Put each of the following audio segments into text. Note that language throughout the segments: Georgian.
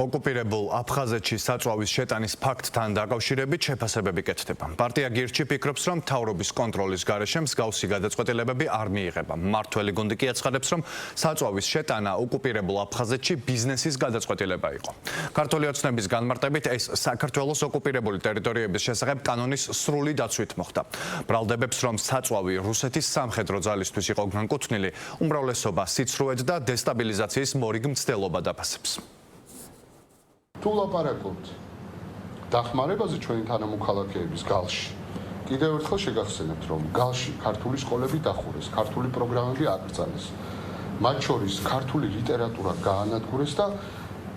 ოკუპირებულ აფხაზეთში საწვავის შეტანის ფაქტთან დაკავშირებით შეფასებები კეთდება. პარტია გირჩი ფიქრობს, რომ მთავრობის კონტროლის გარეშე მსგავსი გადაწყვეტილებები არ მიიღება. მმართველი გუნდი კი აცხადებს, რომ საწვავის შეტანა ოკუპირებულ აფხაზეთში ბიზნესის გადაწყვეტილება იყო. ქართული ოცნების განმარტებით ეს საქართველოს ოკუპირებული ტერიტორიების შესახებ კანონის სრული დაცვით მოხდა. ბრალდებებს, რომ საწვავი რუსეთის სამხედრო ძალისთვის იყო განკუთვნილი, უმრავლესობა სიცრუედ და დესტაბილიზაციის მორიგ მცდელობა დაფასებს. თუ ლაპარაკობთ დახმარებაზე ჩვენი თანამოქალაქეების გალში, კიდევ ერთხელ შეგახსენებთ, რომ გალში ქართული სკოლები დახურეს, ქართული პროგრამები აკრძალეს, მათ შორის ქართული ლიტერატურა გაანადგურეს და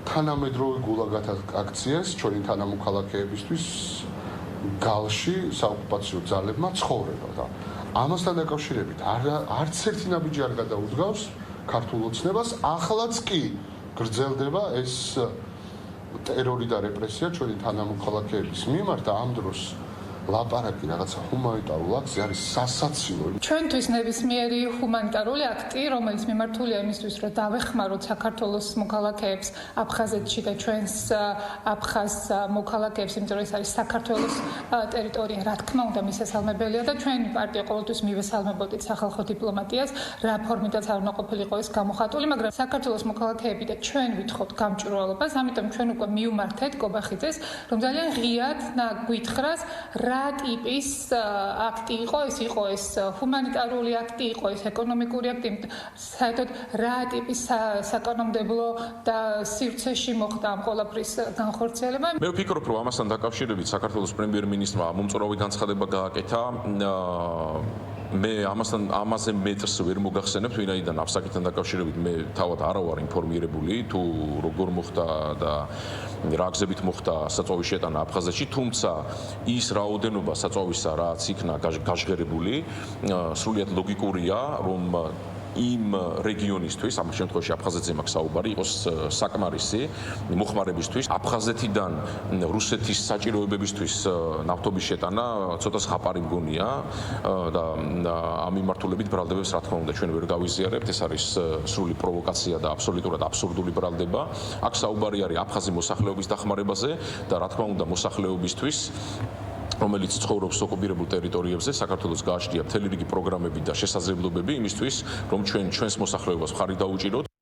თანამედროვე გულაგად აქციეს ჩვენი თანამოქალაქეებისთვის გალში საოკუპაციო ძალებმა ცხოვრება და ამასთან დაკავშირებით არც ერთი ნაბიჯი არ გადაუდგავს ქართულ ოცნებას, ახლაც კი გრძელდება ეს ტერორი და რეპრესია ჩვენი თანამოქალაქეების მიმართ და ამ დროს ლაპარაკი რაღაცა ჰუმანიტარულ აქტზე არის სასაცილო. ჩვენთვის ნებისმიერი ჰუმანიტარული აქტი, რომელიც მიმართულია იმისთვის, რომ დავეხმაროთ საქართველოს მოქალაქეებს აფხაზეთში და ჩვენს აფხაზ მოქალაქეებს, იმიტომ რომ ეს არის საქართველოს ტერიტორია, რა თქმა უნდა, მისასალმებელია და ჩვენი პარტია ყოველთვის მივესალმებოდით სახალხო დიპლომატიას, რა ფორმითაც არ უნდა ყოფილიყო ეს გამოხატული, მაგრამ საქართველოს მოქალაქეები და ჩვენ ვითხოვთ გამჭვირვალობას, ამიტომ ჩვენ უკვე მივმართეთ კობახიძეს, რომ ძალიან ღიად გვითხრას რა ტიპის აქტი იყო ეს ჰუმანიტარული აქტი იყო ეს ეკონომიკური აქტი საერთოდ რა ტიპის საკანონმდებლო და სივრცეში მოხდა ამ ყველაფრის განხორციელება. მე ვფიქრობ, რომ ამასთან დაკავშირებით საქართველოს პრემიერ-მინისტრმა მომწორავი განცხადება გააკეთა. მე ამაზე მეტრს ვერ მოგახსენებთ, ვინაიდან ამ საკითხთან დაკავშირებით მე თავად არა ვარ ინფორმირებული თუ როგორ მოხდა და რა გზებით მოხდა საწვავის შეტანა აფხაზეთში, თუმცა ის რაოდენობა საწვავისა, რაც იქნა გაჟღერებული, სრულიად ლოგიკურია, რომ იმ რეგიონისთვის, ამ შემთხვევაში აფხაზეთზე მაქვს საუბარი, იყოს საკმარისი მოხმარებისთვის, აფხაზეთიდან რუსეთის საჭიროებებისთვის ნავთობის შეტანა ცოტა ზღაპარი მგონია და ამ მიმართულებით ბრალდებებს რა თქმა უნდა ჩვენ ვერ გავიზიარებთ, ეს არის სრული პროვოკაცია და აბსოლუტურად აბსურდული ბრალდება. აქ საუბარი არის აფხაზი მოსახლეობის დახმარებაზე და რა თქმა უნდა მოსახლეობისთვის რომელიც ცხოვრობს ოკუპირებულ ტერიტორიებზე, საქართველოს გააჩნია მთელი რიგი პროგრამები და შესაძლებლობები იმისთვის, რომ ჩვენს მოსახლეობას მხარი დაუჭიროთ.